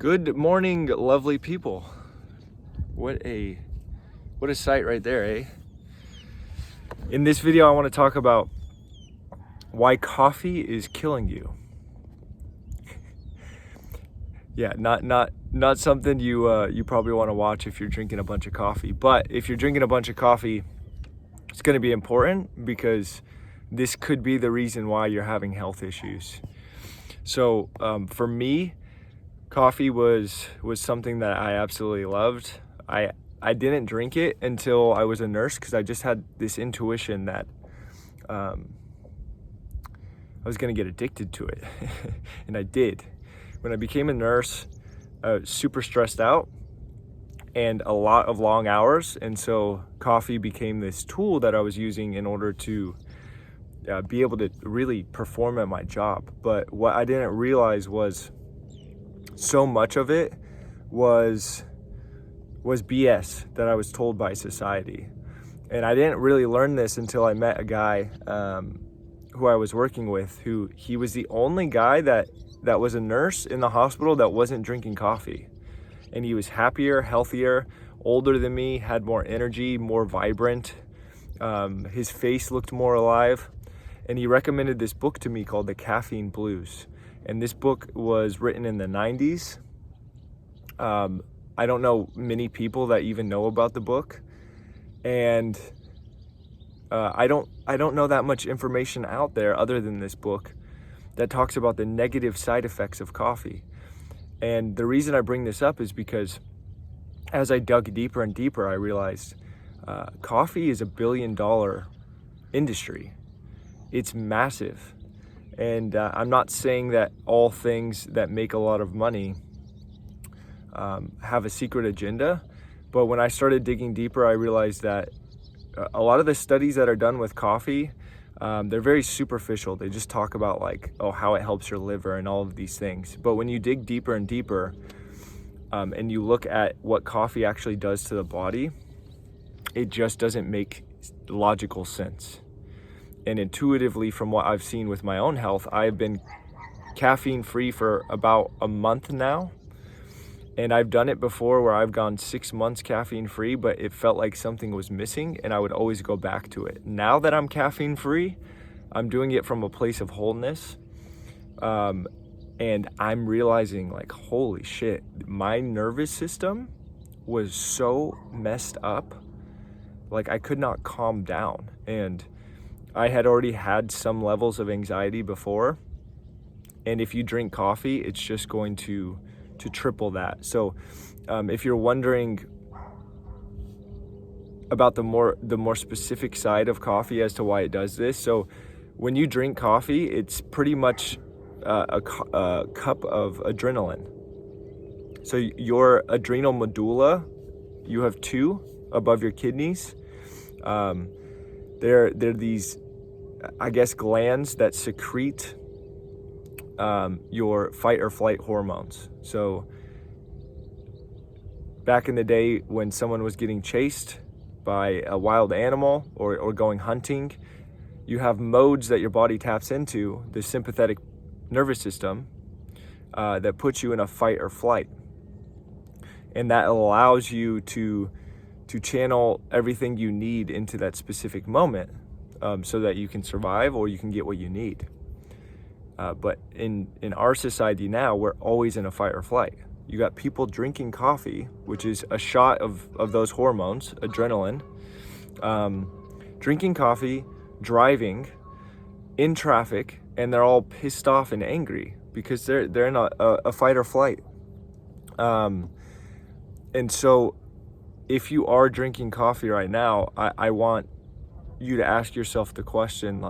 Good morning, lovely people. What a sight right there, eh? In this video, I want to talk about why coffee is killing you. Yeah, not something you probably want to watch if you're drinking a bunch of coffee. But if you're drinking a bunch of coffee, it's going to be important because this could be the reason why you're having health issues. So for me, coffee was something that I absolutely loved. I didn't drink it until I was a nurse because I just had this intuition that I was gonna get addicted to it. And I did. When I became a nurse, I was super stressed out and a lot of long hours. And so coffee became this tool that I was using in order to be able to really perform at my job. But what I didn't realize was so much of it was BS that I was told by society. And I didn't really learn this until I met a guy who I was working with, who he was the only guy that was a nurse in the hospital that wasn't drinking coffee. And he was happier, healthier, older than me, had more energy, more vibrant. His face looked more alive. And he recommended this book to me called The Caffeine Blues. And this book was written in the 90s. I don't know many people that even know about the book. And I don't know that much information out there other than this book that talks about the negative side effects of coffee. And the reason I bring this up is because as I dug deeper and deeper, I realized coffee is $1 billion industry. It's massive. And I'm not saying that all things that make a lot of money have a secret agenda, but when I started digging deeper, I realized that a lot of the studies that are done with coffee, they're very superficial. They just talk about how it helps your liver and all of these things. But when you dig deeper and deeper, and you look at what coffee actually does to the body, it just doesn't make logical sense. And intuitively, from what I've seen with my own health, I've been caffeine free for about a month now. And I've done it before where I've gone 6 months caffeine free, but it felt like something was missing and I would always go back to it. Now that I'm caffeine free, I'm doing it from a place of wholeness. And I'm realizing holy shit, my nervous system was so messed up. I could not calm down. And I had already had some levels of anxiety before. And if you drink coffee, it's just going to triple that. So if you're wondering about the more specific side of coffee as to why it does this, so when you drink coffee, it's pretty much a cup of adrenaline. So your adrenal medulla, you have two above your kidneys. They're these, I guess, glands that secrete your fight or flight hormones. So back in the day when someone was getting chased by a wild animal or going hunting, you have modes that your body taps into, the sympathetic nervous system, that puts you in a fight or flight. And that allows you to channel everything you need into that specific moment, so that you can survive or you can get what you need. But in our society now, we're always in a fight or flight. You got people drinking coffee, which is a shot of those hormones, adrenaline, drinking coffee, driving in traffic, and they're all pissed off and angry because they're in a fight or flight. And so if you are drinking coffee right now, I want you to ask yourself the question,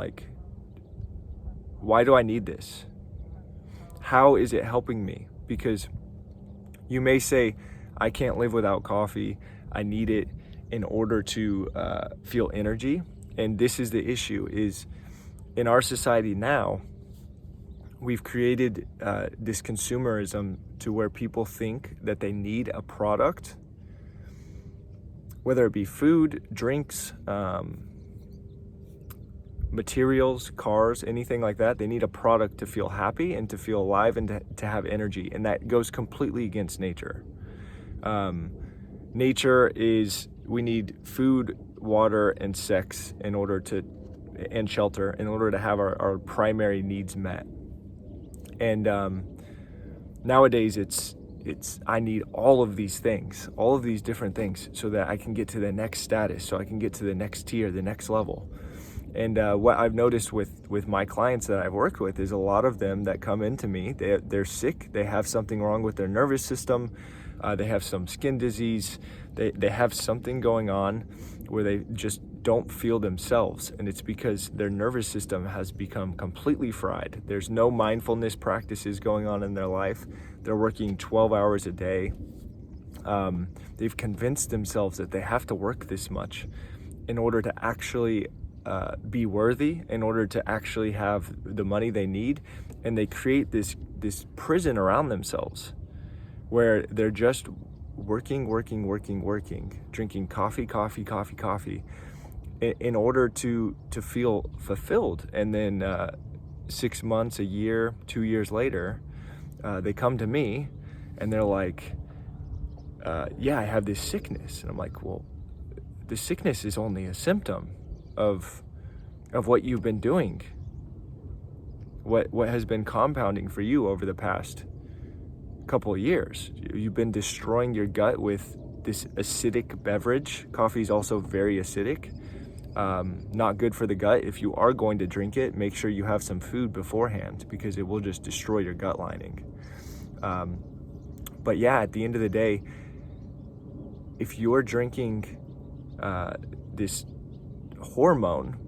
why do I need this? How is it helping me? Because you may say, I can't live without coffee. I need it in order to feel energy. And this is the issue, is in our society now, we've created this consumerism to where people think that they need a product, whether it be food, drinks, materials, cars, anything like that. They need a product to feel happy and to feel alive and to have energy. And that goes completely against nature. Nature is, we need food, water, and sex and shelter in order to have our primary needs met. And nowadays it's I need all of these things, all of these different things, so that I can get to the next status, so I can get to the next tier, the next level. And what I've noticed with my clients that I've worked with is a lot of them that come into me, they're sick, they have something wrong with their nervous system, they have some skin disease, they have something going on where they just don't feel themselves, and it's because their nervous system has become completely fried. There's no mindfulness practices going on in their life. They're working 12 hours a day. They've convinced themselves that they have to work this much in order to actually be worthy, in order to actually have the money they need, and they create this prison around themselves where they're just working, drinking coffee in order to feel fulfilled. And then 6 months, a year, 2 years later, they come to me and they're like, yeah, I have this sickness. And I'm like, well, the sickness is only a symptom of what you've been doing, what has been compounding for you over the past couple of years. You've been destroying your gut with this acidic beverage. Coffee is also very acidic, not good for the gut. If you are going to drink it, make sure you have some food beforehand, because it will just destroy your gut lining. But yeah, at the end of the day, if you're drinking this hormone,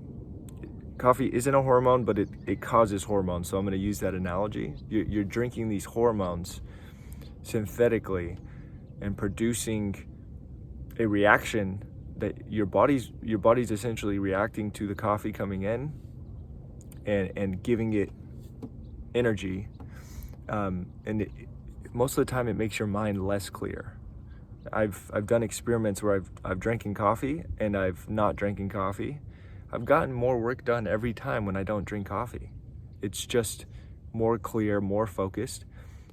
coffee isn't a hormone, but it causes hormones, so I'm going to use that analogy. You're drinking these hormones synthetically and producing a reaction that your body's essentially reacting to the coffee coming in and giving it energy, and most of the time it makes your mind less clear. I've done experiments where I've drinking coffee and I've not drinking coffee. I've gotten more work done every time when I don't drink coffee. It's just more clear, more focused.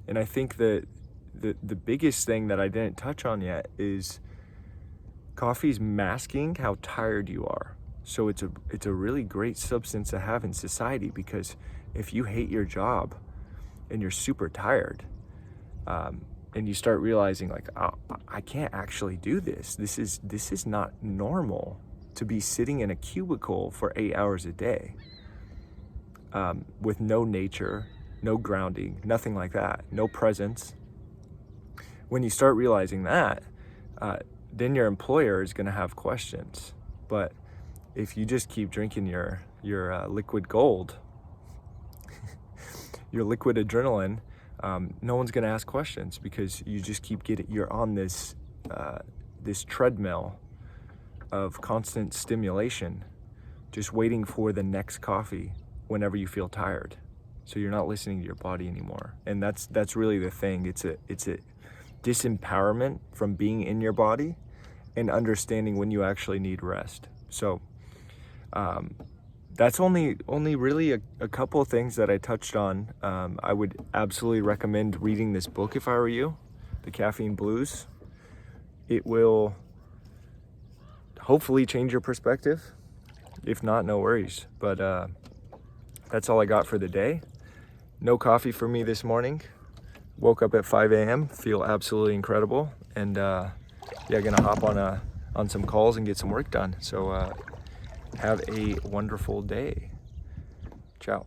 And I think that the biggest thing that I didn't touch on yet is coffee's masking how tired you are. So it's a really great substance to have in society, because if you hate your job and you're super tired, and you start realizing like, oh, I can't actually do this. This is not normal to be sitting in a cubicle for 8 hours a day, with no nature, no grounding, nothing like that, no presence. When you start realizing that, then your employer is going to have questions. But if you just keep drinking your liquid gold, your liquid adrenaline, no one's going to ask questions, because you just keep you're on this treadmill of constant stimulation, just waiting for the next coffee whenever you feel tired. So you're not listening to your body anymore. And that's really the thing. It's a disempowerment from being in your body and understanding when you actually need rest. So that's only really a couple of things that I touched on. I would absolutely recommend reading this book if I were you, The Caffeine Blues. It will hopefully change your perspective. If not, no worries. But that's all I got for the day. No coffee for me this morning. Woke up at 5 a.m. Feel absolutely incredible. And yeah, gonna hop on some calls and get some work done. So have a wonderful day. Ciao.